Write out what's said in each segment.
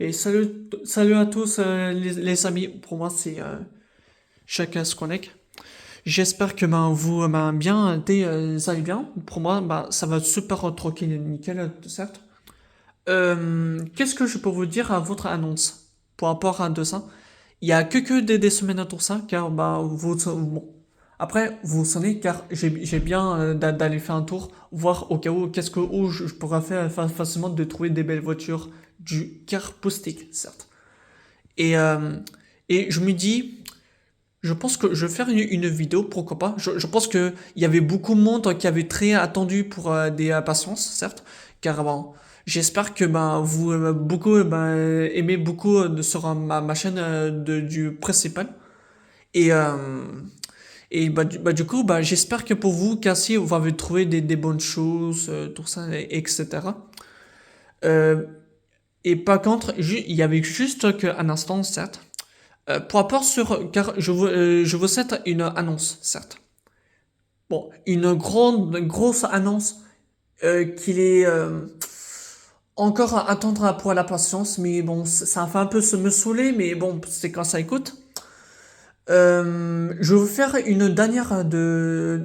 Et salut à tous les amis. Pour moi, c'est chacun se connecte. J'espère que vous bien allez bien. Pour moi, ça va super tranquille et nickel, certes. Qu'est-ce que je peux vous dire à votre annonce par rapport à de ça? Il y a que des semaines à tout ça, car bon. Après, vous vous souvenez, car j'ai bien d'aller faire un tour, voir au cas où, où je pourrais faire facilement de trouver des belles voitures du car postique, certes. Et, euh, et je me dis, je pense que je vais faire une vidéo, pourquoi pas. Je pense qu'il y avait beaucoup de monde qui avait très attendu pour des patience, certes. Car bon, j'espère que vous beaucoup aimez beaucoup sur ma chaîne du principal. Et, euh, du coup, j'espère que pour vous, Cassie, vous avez trouvé des bonnes choses, tout ça, etc. Euh, et par contre, il y avait juste un instant, certes. Pour rapport sur, car je vous souhaite une annonce, certes. Bon, une grosse annonce qu'il est encore à attendre pour la patience, mais bon, ça fait un peu se me saouler, mais bon, c'est quand ça écoute. Je vais vous faire une dernière de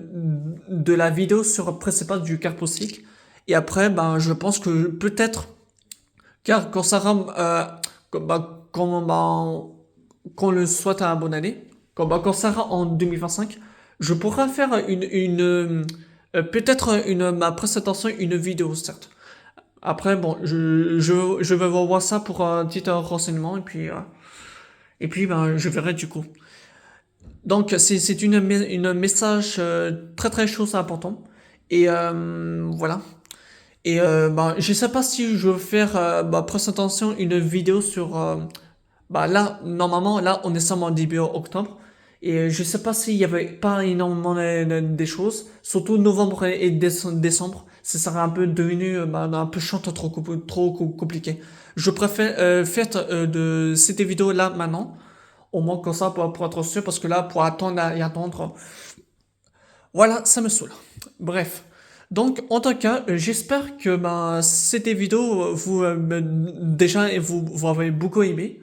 la vidéo sur le principal du Carposic. Et après, je pense que peut-être, car quand ça rend, quand, qu'on le souhaite à bonne année, quand ça sera en 2025, je pourrais faire peut-être ma présentation, une vidéo, certes. Après, bon, je vais voir ça pour un petit renseignement et puis je verrai du coup. Donc, c'est une message très très chose important. Et voilà. Et je sais pas si je vais faire ma présentation, une vidéo sur là, normalement, là, on est seulement début octobre. Et je sais pas s'il y avait pas énormément des choses. Surtout novembre et décembre. Ça serait un peu devenu un peu chiant, trop compliqué. Je préfère faire de cette vidéo là maintenant. Au moins comme ça pour être sûr. Parce que là, pour attendre et attendre. Voilà, ça me saoule. Bref. Donc, en tout cas, j'espère que cette vidéo, déjà, vous avez beaucoup aimé.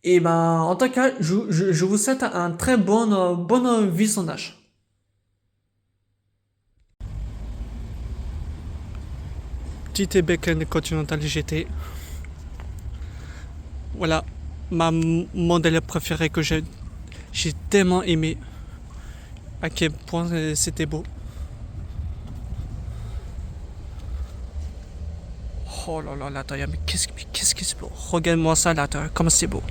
Et en tout cas, je vous souhaite un très bon visionnage. Petit Beacon Continental GT. Voilà, ma modèle préféré que j'ai tellement aimé. À quel point c'était beau. Oh là là, l'intérieur, mais qu'est-ce que c'est beau. Regarde-moi ça, l'intérieur, comment c'est beau.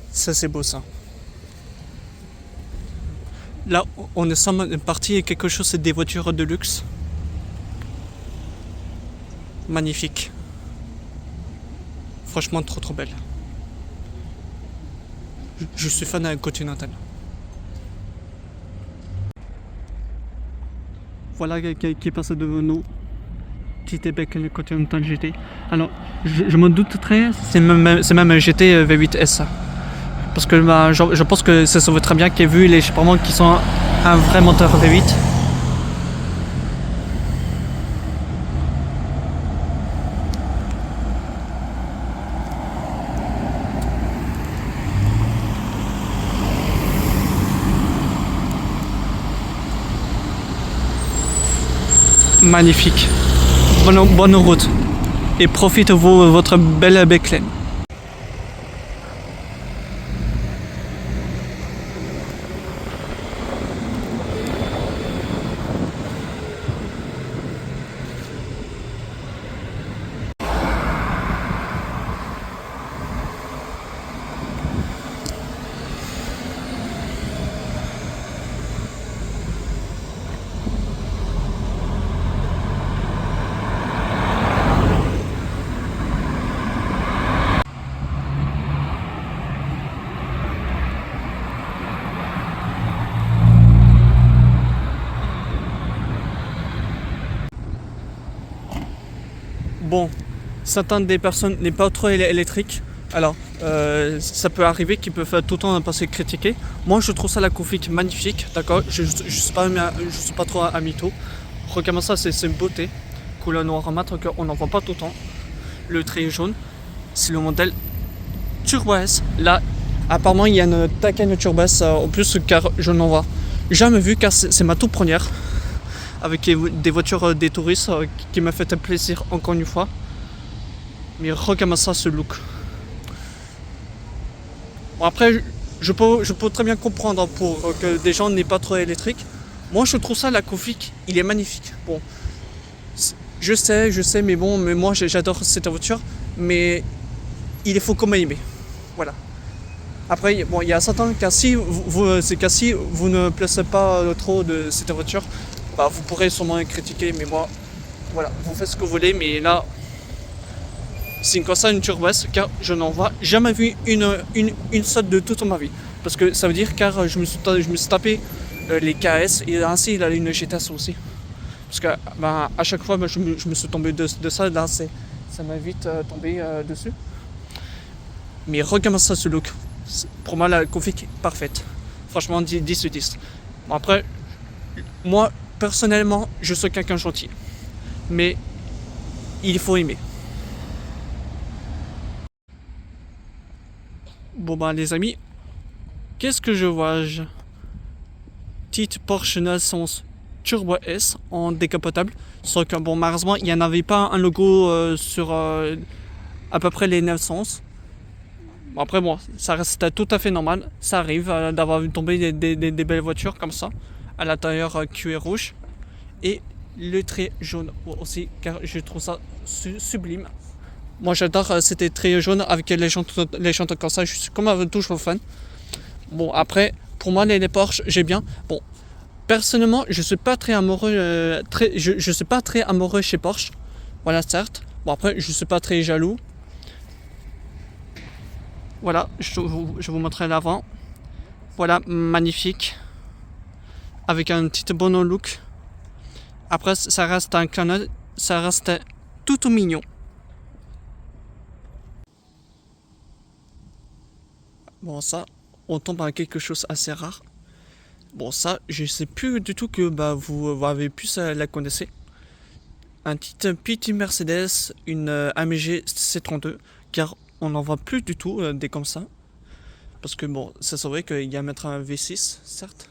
Ça, c'est beau, ça. Là, on est sans partie quelque chose, c'est des voitures de luxe. Magnifique. Franchement, trop belle. Je suis fan d'un Continental. Voilà qui passe devant nous. Petit bec le Continental GT. Alors, je me doute très, c'est même un GT V8 S. Parce que je pense que ça se voit très bien qu'il y a vu les équipements qui sont un vrai moteur V8. Magnifique. Bonne route. Et profitez-vous de votre belle Becklem. Bon, certaines des personnes n'est pas trop électriques. Alors, ça peut arriver qu'ils peuvent tout le temps passer critiquer. Moi, je trouve ça la config magnifique, d'accord. Je suis pas trop un mytho. Regarde ça, c'est une beauté. couleur noir mat qu'on n'en voit pas tout le temps. Le trait jaune, c'est le modèle Turbo S. Là, apparemment, il y a une Taycan Turbo S en plus, car je n'en vois jamais vu, car c'est ma toute première. Avec des voitures des touristes qui m'a fait plaisir encore une fois. Mais regarde ça, ce look. Bon, après, je peux très bien comprendre pour que des gens n'aient pas trop électrique. Moi, je trouve ça, la config, il est magnifique. Bon, je sais, mais bon, mais moi, j'adore cette voiture. Mais il faut quand même aimer. Voilà. Après, bon, il y a certains cas si vous ne placez pas trop de cette voiture, bah, vous pourrez sûrement critiquer, mais moi, voilà, vous faites ce que vous voulez, mais là, c'est comme ça une Turbo S, car je n'en vois jamais vu une seule de toute ma vie. Parce que ça veut dire, car je me suis tapé les KS, et ainsi il a une GTS aussi. Parce que bah, à chaque fois, bah, je me suis tombé de ça, là, ça m'a vite tombé dessus. Mais regarde ça, ce look. Pour moi, la config est parfaite. Franchement, 10 sur 10. Bon, après, moi, personnellement, je suis quelqu'un gentil. Mais il faut aimer. Bon, bah, les amis, qu'est-ce que je vois? Petite Porsche 911 Turbo S en décapotable. Sauf que, bon, malheureusement, il n'y en avait pas un logo sur à peu près les 911. Bon, après, bon, ça reste tout à fait normal. Ça arrive d'avoir tombé des belles voitures comme ça. À l'intérieur, cuir rouge. Et le trait jaune aussi, car je trouve ça sublime. Moi, j'adore ces traits jaunes avec les jantes comme ça. Je suis comme toujours fan. Bon, après, pour moi, les Porsche, j'ai bien. Bon, personnellement, je suis pas très amoureux, je suis pas très amoureux chez Porsche. Voilà, certes. Bon, après, je suis pas très jaloux. Voilà, je vous montrerai l'avant. Voilà, magnifique. Avec un petit bon look. Après, ça reste un canal, ça reste tout mignon. Bon, ça, on tombe à quelque chose assez rare. Bon, ça, je sais plus du tout que bah, vous avez pu la connaître. Un petit Mercedes, une AMG C32, car on n'en voit plus du tout des comme ça. Parce que bon, ça c'est vrai qu'il y a à mettre un V6, certes.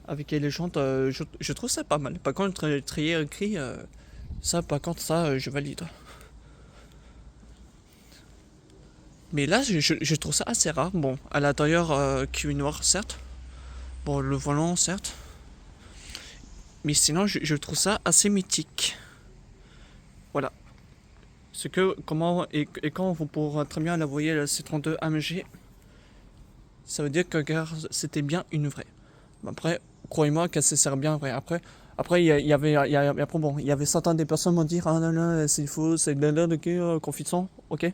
Avec les jantes, je trouve ça pas mal. Par contre, le trier écrit, ça, par contre, ça, je valide. Mais là, je trouve ça assez rare. Bon, à l'intérieur, cuir noir, certes. Bon, le volant, certes. Mais sinon, je trouve ça assez mythique. Voilà. Ce que, comment et quand vous pourrez très bien la voyer, la C32 AMG, ça veut dire que c'était bien une vraie. Après, croyez-moi qu'elle se sert bien vrai. Après, il y avait certaines des personnes m'ont dit ah non, non, c'est faux, c'est de l'air confisant, ok.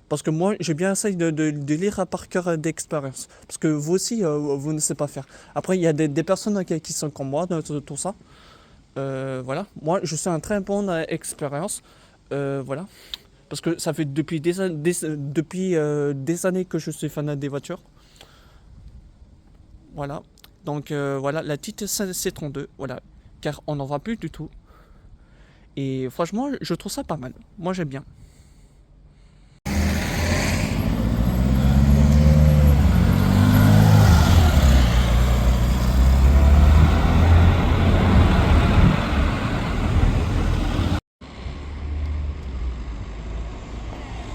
Parce que moi, j'ai bien essayé de lire par cœur d'expérience. Parce que vous aussi, vous ne savez pas faire. Après, il y a des personnes qui sont comme moi dans tout ça. Voilà. Moi, je suis un très bon expérience. Voilà. Parce que ça fait depuis des années que je suis fan des voitures. Voilà. Donc, voilà, la petite C32. Voilà. Car on n'en voit plus du tout. Et franchement, je trouve ça pas mal. Moi, j'aime bien.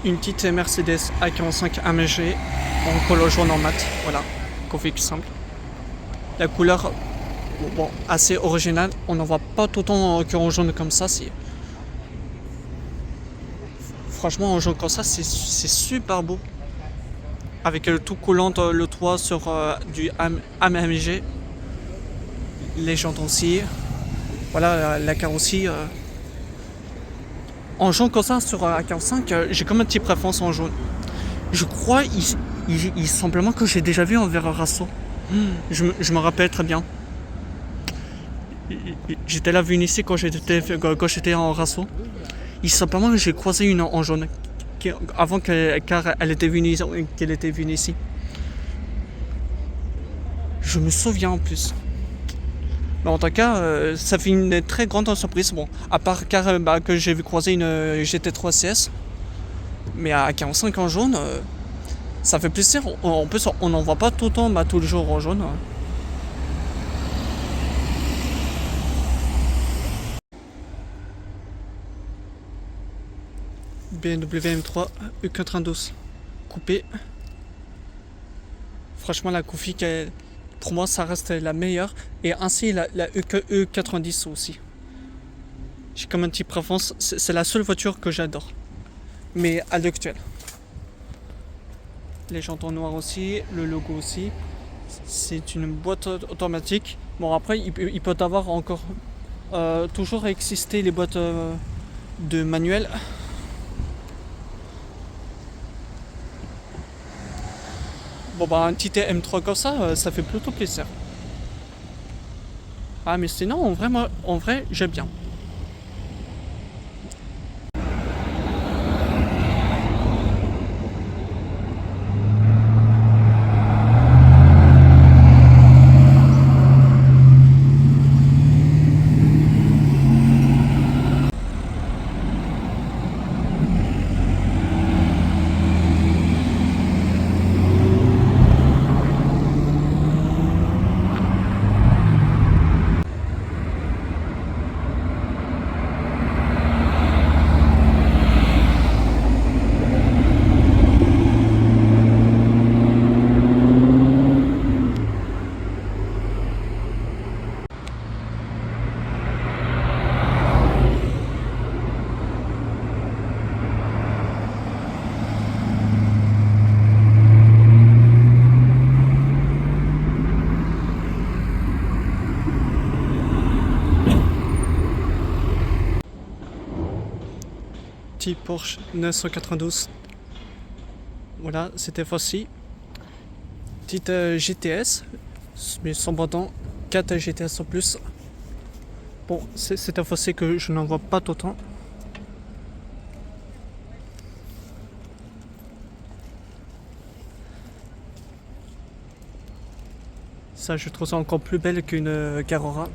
Une petite Mercedes A45 AMG en couleur jaune en mat, voilà, config simple. La couleur, bon, assez originale, on n'en voit pas tout le temps qu'en jaune comme ça. Franchement, en jaune comme ça, c'est super beau. Avec le tout collant, le toit sur du AMG, les jantes aussi, voilà, la carrosserie. En jaune comme ça sur A45, j'ai comme un petit préférence en jaune. Je crois simplement que j'ai déjà vu en verre Rasso. Je me rappelle très bien. J'étais là venu ici quand j'étais en Rasso. Il simplement que j'ai croisé une en jaune avant car elle était venue qu'elle était venue ici. Je me souviens en plus. Mais en tout cas, ça fait une très grande surprise. Bon, à part car, que j'ai vu croiser une GT3 CS, mais à 45 en jaune, ça fait plaisir. En plus, on n'en voit pas tout le temps, tous les jours en jaune. BMW M3 E92 coupé. Franchement, la config, pour moi, ça reste la meilleure. Et ainsi, la E90 aussi. J'ai comme un petit préférence. C'est la seule voiture que j'adore. Mais à l'actuel. Les jantes en noir aussi, le logo aussi. C'est une boîte automatique. Bon, après, il peut avoir encore toujours exister les boîtes de manuel. Bon, un petit M3 comme ça fait plutôt plaisir. Ah, mais sinon, en vrai, j'aime bien. Petit Porsche 992. Voilà, c'était facile. Petite GTS, mais sans bâton, 4 GTS en plus. Bon, c'est un fossé que je n'en vois pas autant. Ça, je trouve ça encore plus belle qu'une Carrera.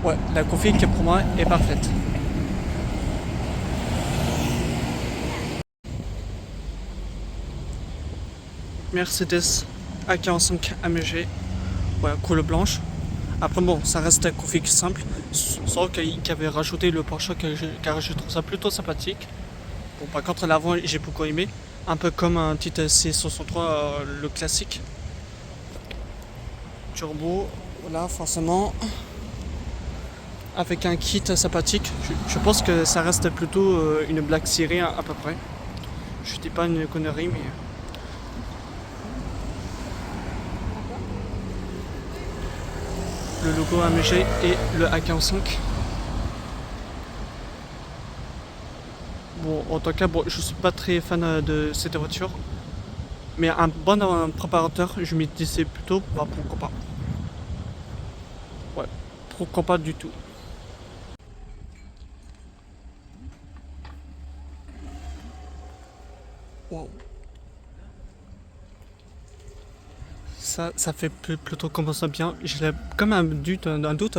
Ouais, la config pour moi est parfaite. Mercedes A45 AMG, ouais, couleur blanche. Après bon, ça reste un config simple, sauf qu'il avait rajouté le Porsche car je trouve ça plutôt sympathique. Bon, par contre l'avant j'ai beaucoup aimé, un peu comme un petit C63 le classique. Turbo, voilà forcément. Avec un kit sympathique, je pense que ça reste plutôt une Black Series à peu près. Je dis pas une connerie mais... Le logo AMG et le A45. Bon, en tout cas, bon, je suis pas très fan de cette voiture. Mais un bon préparateur, je me disais plutôt, pourquoi pas. Ouais, pourquoi pas du tout. Wow. Ça fait plutôt commence bien. J'ai comme un doute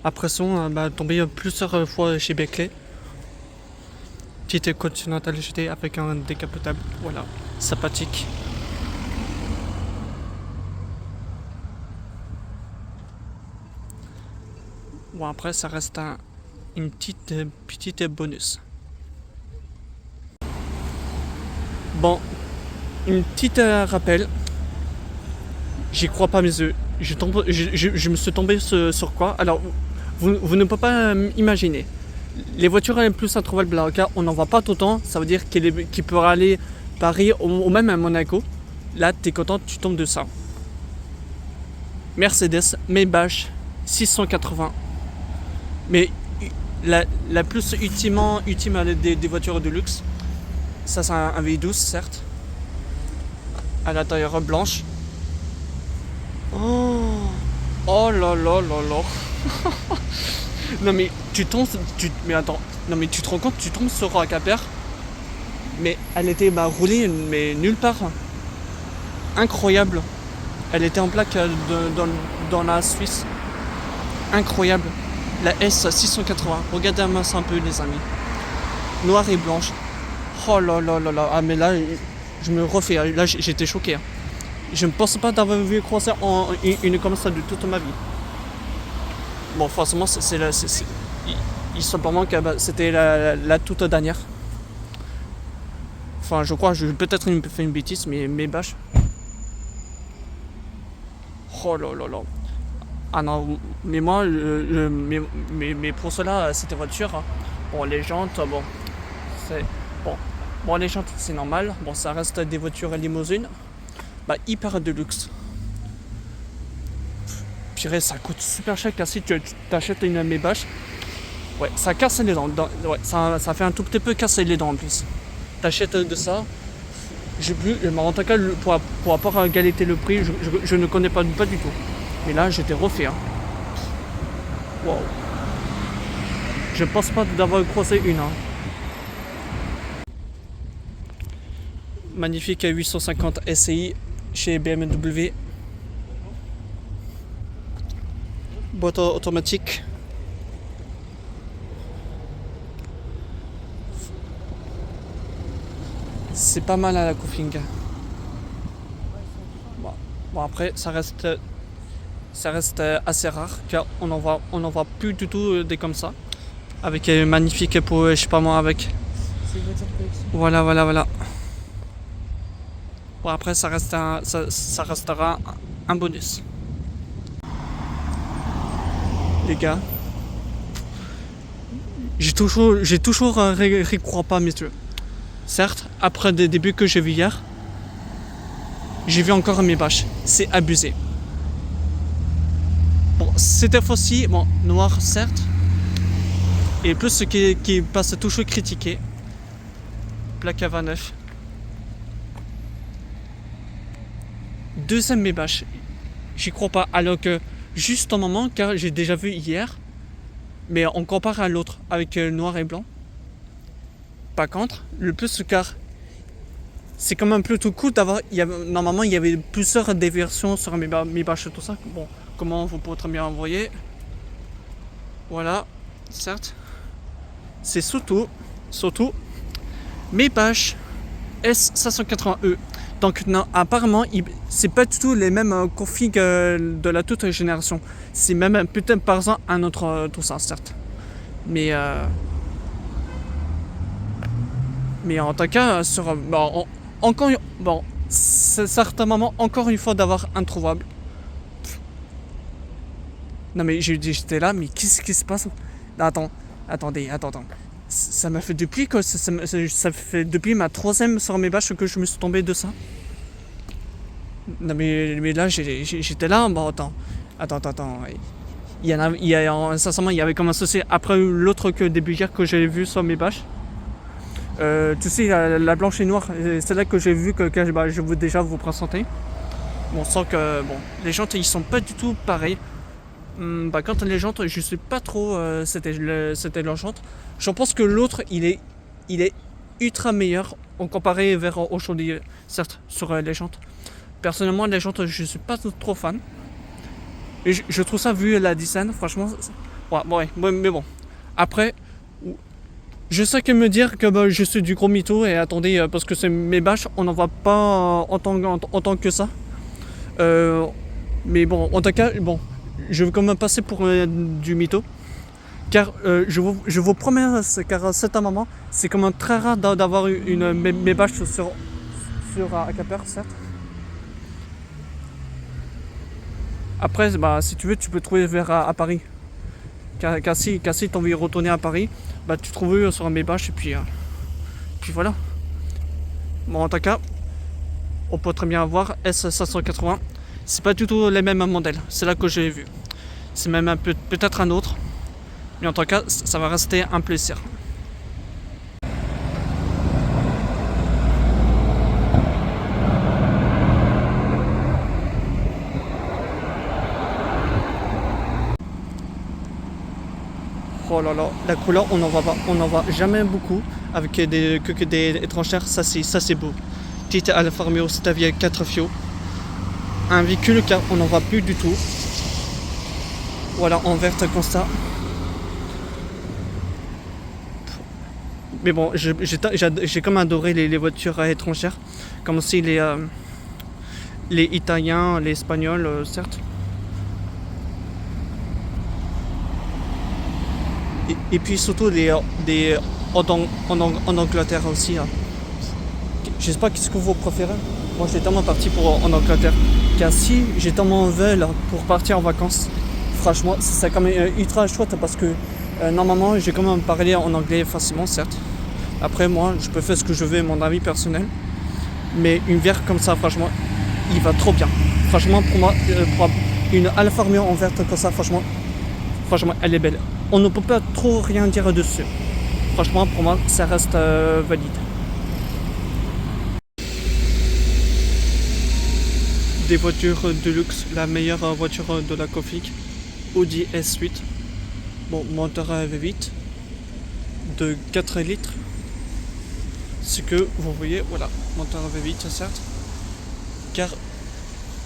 après son tombé plusieurs fois chez Beckley. Petite Continental GT avec un décapotable, voilà, sympathique. Bon après ça reste une petite bonus. Bon, une petite rappel. J'y crois pas mes yeux. Je me suis tombé sur quoi? Alors, vous ne pouvez pas imaginer. Les voitures les plus introuvables, là, on n'en voit pas tout le temps. Ça veut dire qu'il peut aller Paris ou même à Monaco. Là, t'es content, tu tombes de ça. Mercedes Maybach 680. Mais la plus ultime des voitures de luxe. Ça, c'est un V12, certes. À l'intérieur blanche. Oh là là là là. Non mais mais attends, non mais tu te rends compte, tu tombes sur Rocapère, mais elle était roulée mais nulle part. incroyable. Elle était en plaque dans la Suisse. Incroyable. La S680. Regardez-moi ça un peu, les amis. Noire et blanche. Oh là là là là. Ah, mais là, je me refais. Là, j'étais choqué. Hein. Je ne pense pas d'avoir vu croiser une comme ça de toute ma vie. Bon, forcément, il simplement que c'était la toute dernière. Enfin, je crois, je peut-être fait une bêtise, mais mes bâches. Oh là là là. Ah non, mais moi, mais pour cela, cette voiture, bon, les jantes, bon, c'est bon, les jantes, c'est normal. Bon, ça reste des voitures limousines, bah, hyper de luxe. Purée, ça coûte super cher car si tu t'achètes une Maybach, ouais, ça casse les dents. Ouais, ça fait un tout petit peu casser les dents en plus. T'achètes de ça, j'ai plus, mais en tout cas, pour rapport à égalité le prix, je ne connais pas du tout. Mais là, j'étais refait. Hein. Wow. Je pense pas d'avoir croisé une. Hein. Magnifique 850 SI chez BMW. Boîte automatique. C'est pas mal à la Kofing. Bon après ça reste assez rare car on en voit plus du tout des comme ça. Avec magnifique pour je sais pas moi avec. C'est une voiture de collection. Voilà. Bon après ça restera un bonus. Les gars. J'ai toujours crois pas messieurs. Certes, après des débuts que j'ai vu hier, j'ai vu encore mes bâches. C'est abusé. Bon, cette fois-ci, bon, noir certes. Et plus ce qui passe toujours critiqué. Plaque à 29. Deuxième mes bâches. J'y crois pas. Alors que juste un moment, car j'ai déjà vu hier. Mais on compare à l'autre avec noir et blanc. Par contre, le plus car c'est quand même plutôt cool d'avoir. Normalement, il y avait plusieurs des versions sur mes bâches et tout ça. Bon, comment vous pouvez très bien envoyer. Voilà, certes. C'est surtout mes bâches S580E. Donc, non, apparemment, c'est pas du tout les mêmes configs de la toute génération. C'est même peut-être par exemple un autre tout ça, certes. Mais en tout cas, c'est certainement encore une fois d'avoir introuvable. Non mais j'étais là, mais qu'est-ce qui se passe? Attendez. Ça m'a fait depuis que ça fait depuis ma troisième sur mes bâches que je me suis tombé de ça. Non mais là j'étais là, bon attends. Sincèrement, il y avait comme un souci après l'autre que début hier que j'avais vu sur mes bâches. Tu sais, la blanche et noire, c'est là que j'ai vu que je veux déjà vous présenter. Bon, sans que les jantes ils sont pas du tout pareils. Quand les jantes, je sais pas trop c'était leur jante. Je pense que l'autre il est ultra meilleur en comparé vers aujourd'hui, certes, sur les jantes. Personnellement, les jantes, je suis pas trop fan. Et je trouve ça, vu la design, franchement, ouais, mais bon. Après, je sais que me dire que je suis du gros mytho et attendez, parce que c'est mes bâches, on n'en voit pas en tant que ça. Mais bon, en tout cas, je vais quand même passer pour du mytho. Car je vous promets, car c'est un moment, c'est quand même très rare d'avoir mes bâches sur Acaper, certes. Après, si tu veux, tu peux trouver vers à Paris. Car si tu as envie de retourner à Paris, tu trouves sur mes bâches et puis voilà. Bon, en tout cas, on peut très bien avoir S580. C'est pas du tout les mêmes modèles. C'est là que j'ai vu. C'est même peut-être un autre. Mais en tout cas, ça va rester un plaisir. Oh là là, la couleur on n'en voit jamais beaucoup avec que des étrangères, ça c'est beau. Petite Alfa Romeo Stavia 4 fiots, un véhicule car on n'en voit plus du tout. Voilà, en vert comme ça. Mais bon, j'ai comme adoré les voitures étrangères, comme aussi les Italiens, les Espagnols, certes. Et puis surtout en Angleterre aussi. Hein. Je sais pas qu'est-ce que vous préférez. Moi, j'ai tellement parti en Angleterre. Car si j'ai tellement envie pour partir en vacances, franchement, c'est quand même ultra chouette parce que normalement, j'ai quand même parlé en anglais facilement, certes. Après, moi, je peux faire ce que je veux, mon avis personnel. Mais une verte comme ça, franchement, il va trop bien. Franchement, pour moi, pour une Alfa Romeo en verte comme ça, franchement, elle est belle. On ne peut pas trop rien dire dessus. Franchement, pour moi, ça reste valide. Des voitures de luxe, la meilleure voiture de la Cofic, Audi S8. Bon, moteur V8 de 4 litres. Ce que vous voyez, voilà, moteur V8 certes. Car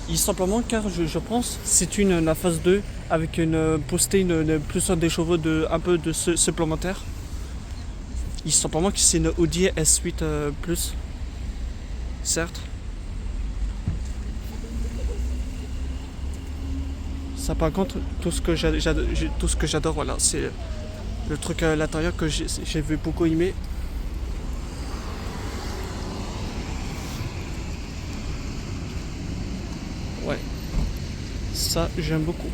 je pense c'est la phase 2 avec une postée plus des chevaux un peu de supplémentaire. Il simplement que c'est une Audi S8 plus, certes. Ça par contre tout ce que j'adore, voilà, c'est le truc à l'intérieur que j'ai beaucoup aimé. Ouais, ça j'aime beaucoup.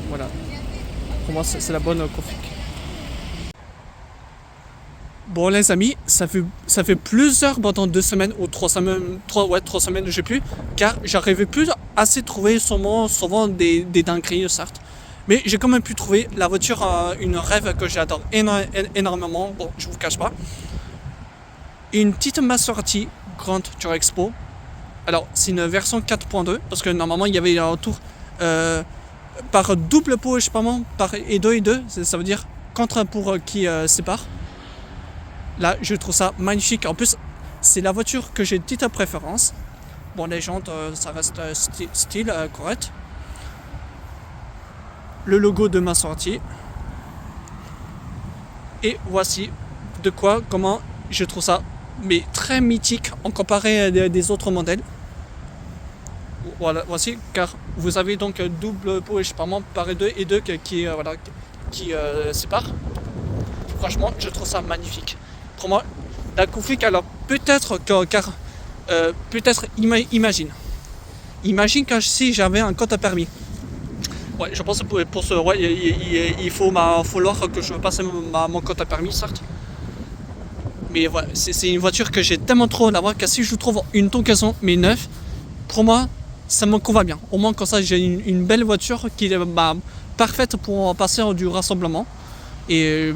Voilà, pour moi c'est la bonne Cofic. Bon les amis, ça fait plusieurs, pendant 2 semaines ou 3 semaines, 3 semaines, je sais plus, car j'arrivais plus à assez trouver souvent des dingueries certes. Mais j'ai quand même pu trouver la voiture, une rêve que j'adore énormément, bon je vous cache pas. Une petite Maserati Grand Tour Expo. Alors c'est une version 4.2, parce que normalement il y avait un tour par double pot, je sais pas moi, par et 2, ça veut dire contre pour qui sépare. Là, je trouve ça magnifique. En plus, c'est la voiture que j'ai de petite préférence. Bon, les jantes, ça reste style correct. Le logo de ma sortie. Et voici comment je trouve ça, mais très mythique en comparé des autres modèles. Voilà, voici, car vous avez donc double pot, je sais pas moi, par 2 et 2 qui séparent. Franchement, je trouve ça magnifique. Pour moi, la Cofic, alors peut-être imagine que si j'avais un code à permis. Ouais, je pense que pour ce, ouais, il faut falloir que je passe mon code à permis, certes. Mais voilà, c'est une voiture que j'ai tellement trop d'avoir que si je trouve une occasion, mais neuve, pour moi, ça me convient bien. Au moins, comme ça, j'ai une belle voiture qui est parfaite pour passer du rassemblement. Et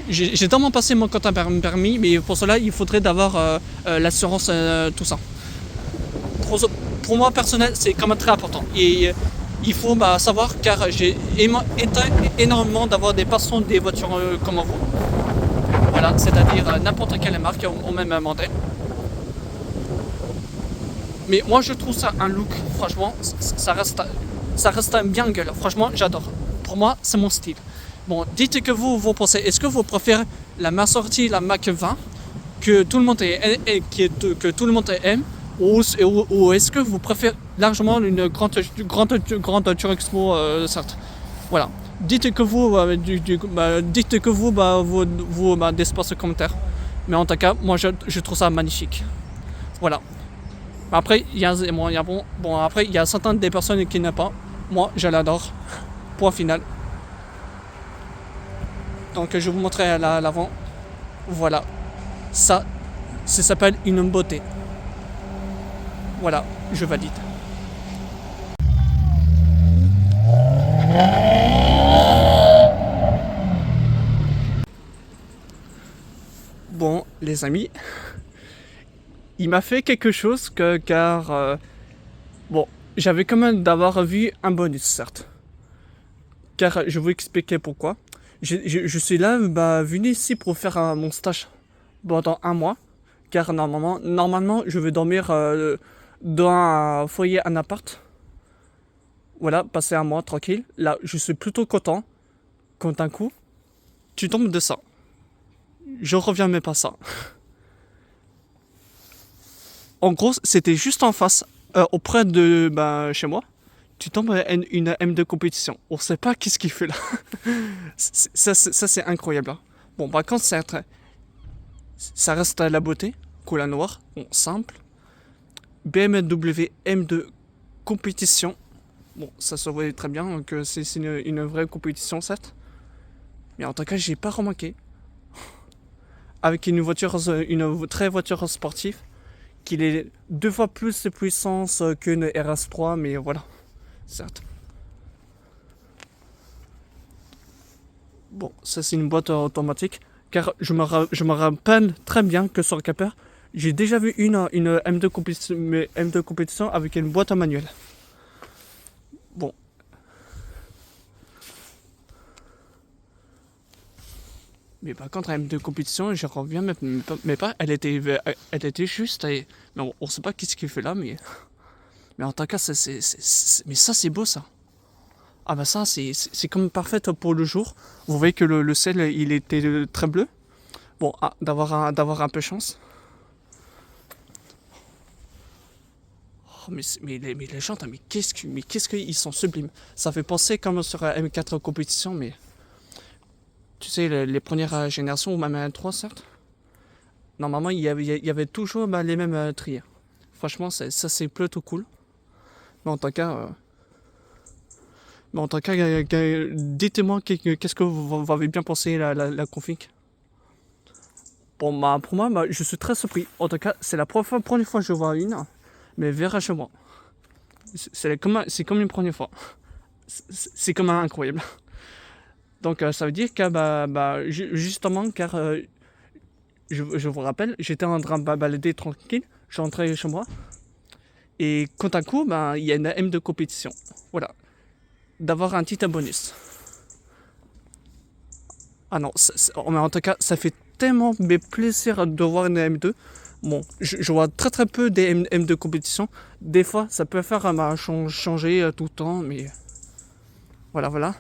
j'ai tellement passé mon compte à permis, mais pour cela il faudrait d'avoir l'assurance, tout ça. Pour moi personnel, c'est quand même très important. Et il faut savoir, car j'ai énormément d'avoir des passants des voitures comme vous. Voilà, c'est-à-dire n'importe quelle marque au même modèle. Mais moi je trouve ça un look, franchement, ça reste un bien gueule. Franchement, j'adore. Pour moi, c'est mon style. Bon, dites que vous pensez, est-ce que vous préférez la Maserati, la Mach 20, que tout le monde aime, ou est-ce que vous préférez largement une grande Tour Expo, certes. Voilà. Dites que vous d'espace commentaire. Mais en tout cas, moi je trouve ça magnifique. Voilà. Après, il y a certaines des personnes qui n'aiment pas. Moi, je l'adore. Point final. Donc je vais vous montrer à l'avant. Voilà. Ça s'appelle une beauté. Voilà, je valide. Bon, les amis, il m'a fait quelque chose car bon, j'avais quand même d'avoir vu un bonus, certes. Car je vais vous expliquer pourquoi. Je suis là, venu ici pour faire mon stage pendant 1 mois. car normalement je vais dormir dans un foyer, un appart. Voilà, passer un mois tranquille. Là, je suis plutôt content quand d'un coup, tu tombes de ça. Je reviens même pas ça. En gros, c'était juste en face, auprès de chez moi. Tu tombes une M2 compétition. On sait pas qu'est-ce qu'il fait là. Ça, c'est incroyable. Hein. Bon, par contre, ça reste à la beauté. Couleur noire, bon, simple. BMW M2 compétition. Bon, ça se voit très bien que c'est une vraie compétition, certes. Mais en tout cas, j'ai pas remarqué. Avec une très voiture sportive, qu'il est 2 fois plus de puissance qu'une RS3, mais voilà, certes. Bon, ça c'est une boîte automatique, car je me rappelle très bien que sur le Capper, j'ai déjà vu une M2 compétition avec une boîte à manuel. Bon. Mais par contre, la M2 compétition, je reviens mais pas, elle était juste, mais on sait pas qu'est-ce qu'il fait là, mais en tout cas, mais ça c'est beau ça. Ah bah ça, c'est comme parfait pour le jour. Vous voyez que le ciel, il était très bleu. Bon, d'avoir un peu de chance. Oh, mais les jantes, mais qu'est-ce qu'ils sont sublimes. Ça fait penser comme sur M4 compétition, mais... Tu sais, les premières générations, ou même M3, certes. Normalement, il y avait toujours les mêmes triers. Franchement, ça c'est plutôt cool. Mais en tout cas... dites-moi qu'est-ce que vous avez bien pensé la config. Bon, pour moi, je suis très surpris. En tout cas, c'est la première fois que je vois une, mais verra chez moi. C'est comme une première fois. C'est comme incroyable. Donc, ça veut dire que, justement, car je vous rappelle, j'étais en train de balader tranquille, je suis rentré chez moi, et quand à coup, il y a une M de compétition. Voilà. D'avoir un petit bonus. Ah non, mais en tout cas, ça fait tellement plaisir de voir une M2. Bon, je vois très peu des M2 compétition. Des fois, ça peut faire changer tout le temps, mais voilà.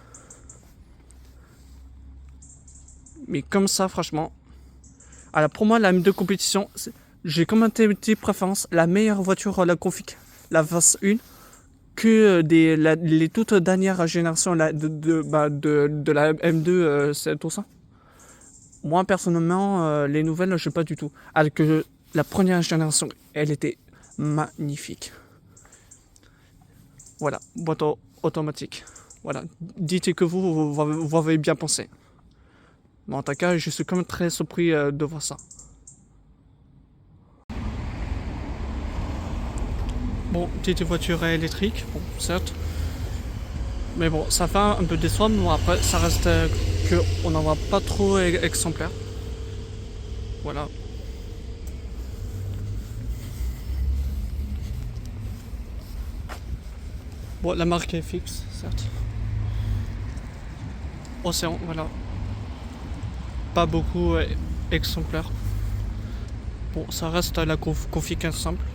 Mais comme ça, franchement. Alors pour moi, la M2 compétition, j'ai comme une petite préférence. La meilleure voiture à la config, la phase 1, que les toutes dernières générations de la M2, c'est tout ça. Moi, personnellement, les nouvelles, je sais pas du tout. Alors que la première génération, elle était magnifique. Voilà, boîte automatique. Voilà, dites que vous avez bien pensé. Mais en tout cas, je suis quand même très surpris de voir ça. Bon, petite voiture électrique, bon, certes. Mais bon, ça fait un peu décevant, mais bon, après, ça reste qu'on n'en voit pas trop exemplaires. Voilà. Bon, la marque est fixe, certes. Océan, voilà. Pas beaucoup exemplaires. Bon, ça reste la config simple.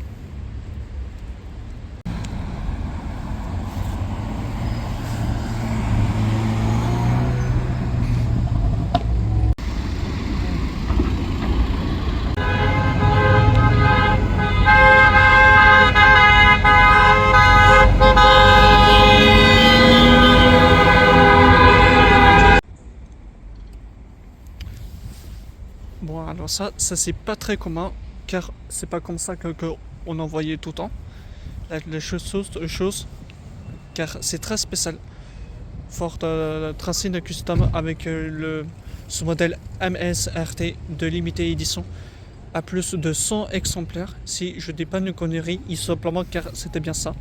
Bon, alors ça c'est pas très commun, car c'est pas comme ça qu'on en voyait tout le temps. Les choses, car c'est très spécial. Ford tracé de custom avec ce modèle MSRT de limitée édition à plus de 100 exemplaires. Si je dis pas une connerie, il simplement car c'était bien ça.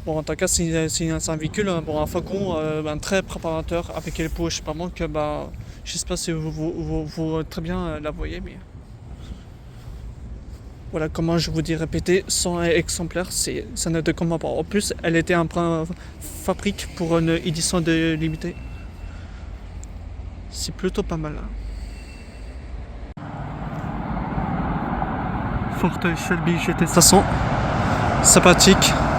Bon, en tout cas, c'est un véhicule, un Falcon, très préparateur avec les poches. Par contre, je sais pas si vous très bien la voyez, mais voilà comment je vous dis répéter 100 exemplaires, ça ne te convainc pas. En plus, elle était un point fabrique pour une édition de limitée. C'est plutôt pas mal. Hein. Ford Shelby GT 500. Sympathique.